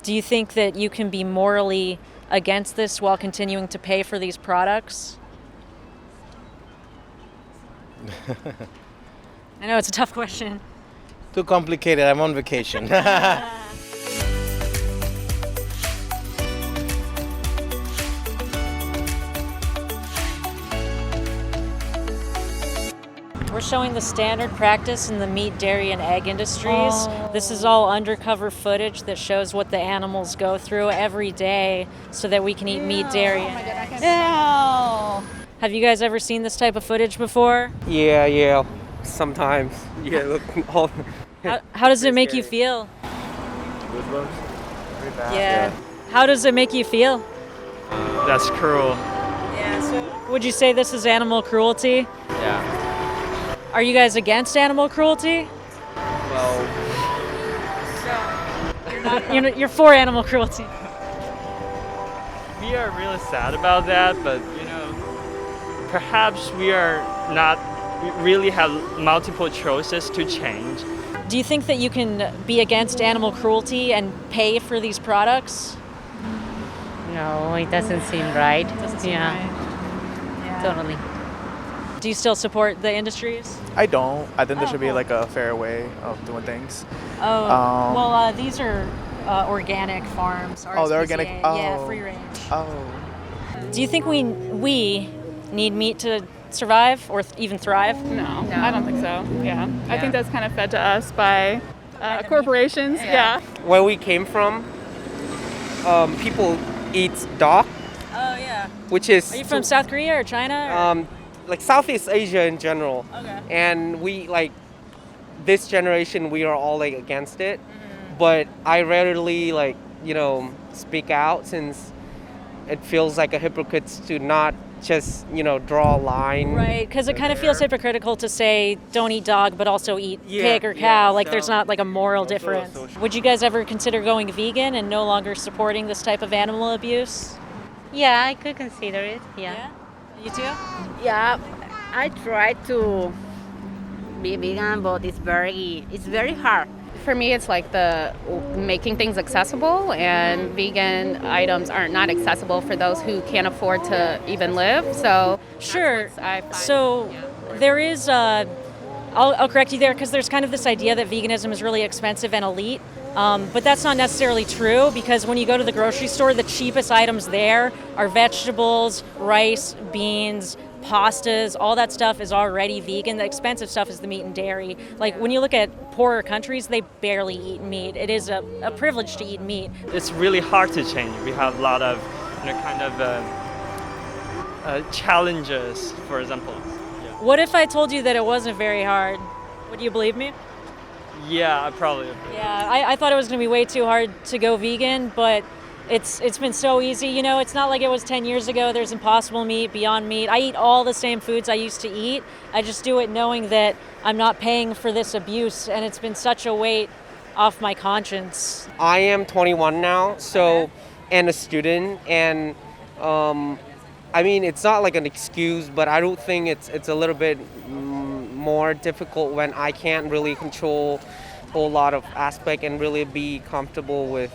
Do you think that you can be morally against this while continuing to pay for these products? I know it's a tough question. Too complicated. I'm on vacation. We're showing the standard practice in the meat, dairy, and egg industries. This is all undercover footage that shows what the animals go through every day so that we can eat meat, dairy, and eggs. Have you guys ever seen this type of footage before? Yeah. Sometimes. Yeah, look. How does it make you feel? Goosebumps. Very bad. Yeah. How does it make you feel? That's cruel. Yeah. So would you say this is animal cruelty? Yeah. Are you guys against animal cruelty? Well, You're for animal cruelty. We are really sad about that, but perhaps we really have multiple choices to change. Do you think that you can be against animal cruelty and pay for these products? No, it doesn't seem right. Yeah. Totally. Do you still support the industries? I don't. I think there should be cool. like a fair way of doing things. These are organic farms. Oh, they're organic? RSPCA. Yeah, Oh. free range. Oh. Do you think we need meat to survive or even thrive? No, I don't think so. Yeah. I think that's kind of fed to us by corporations. Yeah. where we came from, people eat dog, Oh yeah. which is Are you from South Korea or China? Or? like Southeast Asia in general. Okay. And we this generation, we are all like against it. But I rarely speak out, since it feels like a hypocrite to not just draw a line. Right, because it kind of feels hypocritical to say don't eat dog but also eat Yeah, pig or yeah, cow. Like so- there's not like a moral Also a difference. social- Would you guys ever consider going vegan and no longer supporting this type of animal abuse? Yeah, I could consider it. Yeah. You too? Yeah, I try to be vegan, but it's very hard. For me, it's like the making things accessible, and vegan items are not accessible for those who can't afford to even live. So Sure. I find, So there is, I'll correct you there, because there's kind of this idea that veganism is really expensive and elite. But that's not necessarily true, because when you go to the grocery store, the cheapest items there are vegetables, rice, beans, pastas, all that stuff is already vegan. The expensive stuff is the meat and dairy. Like when you look at poorer countries, they barely eat meat. It is a privilege to eat meat. It's really hard to change. We have a lot of challenges, for example. What if I told you that it wasn't very hard? Would you believe me? Yeah, I probably would. Yeah, I thought it was going to be way too hard to go vegan, but it's been so easy. It's not like it was 10 years ago. There's Impossible Meat, Beyond Meat. I eat all the same foods I used to eat. I just do it knowing that I'm not paying for this abuse, and it's been such a weight off my conscience. I am 21 now, and a student, and it's not like an excuse, but I don't think it's a little bit more difficult when I can't really control a whole lot of aspect and really be comfortable with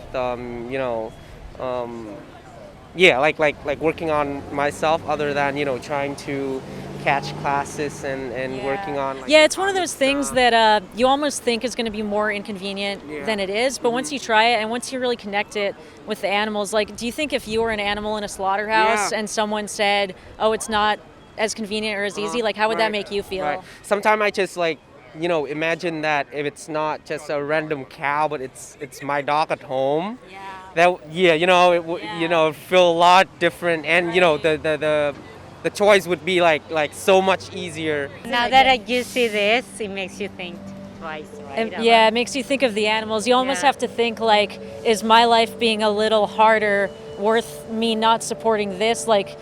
like working on myself, other than trying to catch classes and working on It's one of those things that you almost think is going to be more inconvenient than it is, but once you try it and once you really connect it with the animals, like, do you think if you were an animal in a slaughterhouse and someone said, oh, it's not as convenient or as easy, like how would that make you feel? Right. Sometimes I just imagine that if it's not just a random cow, but it's my dog at home. It feel a lot different, and the choice would be like so much easier. Now that you see this, it makes you think twice, right? It makes you think of the animals. You almost have to think like, is my life being a little harder worth me not supporting this? Like,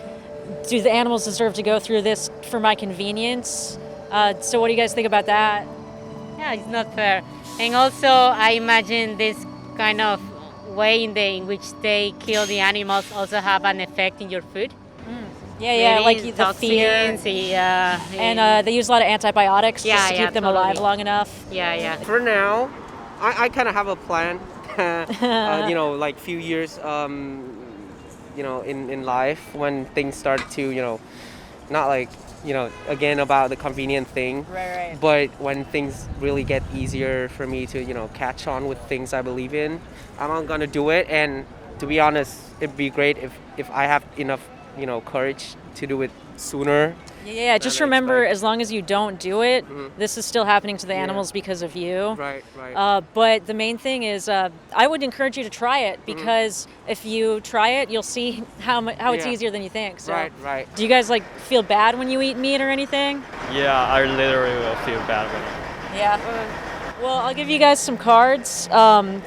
do the animals deserve to go through this for my convenience? So what do you guys think about that? Yeah, it's not fair. And also, I imagine this kind of way in which they kill the animals also have an effect in your food. Yeah, like the toxins, fear. And they use a lot of antibiotics just to keep them alive long enough. Yeah. For now, I kind of have a plan. you know, like few years, you know, in life when things start to, you know, not like, you know, again about the convenient thing. Right. But when things really get easier for me to, you know, catch on with things I believe in, I'm not gonna do it. And to be honest, it'd be great if I have enough, you know, courage to do it sooner. Yeah, just Then it's remember, like- as long as you don't do it, Mhm. this is still happening to the Yeah. animals because of you. Right. But the main thing is, I would encourage you to try it, Mm-hmm. because if you try it, you'll see how it's Yeah. easier than you think. So, Right. do you guys like feel bad when you eat meat or anything? Yeah, I literally will feel bad when I Yeah. Well, I'll give you guys some cards.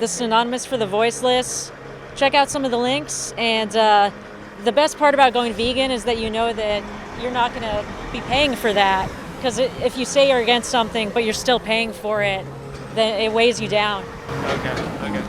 This is anonymous for the Voiceless. Check out some of the links, and the best part about going vegan is that you know that you're not going to be paying for that, because if you say you're against something but you're still paying for it, then it weighs you down. Okay.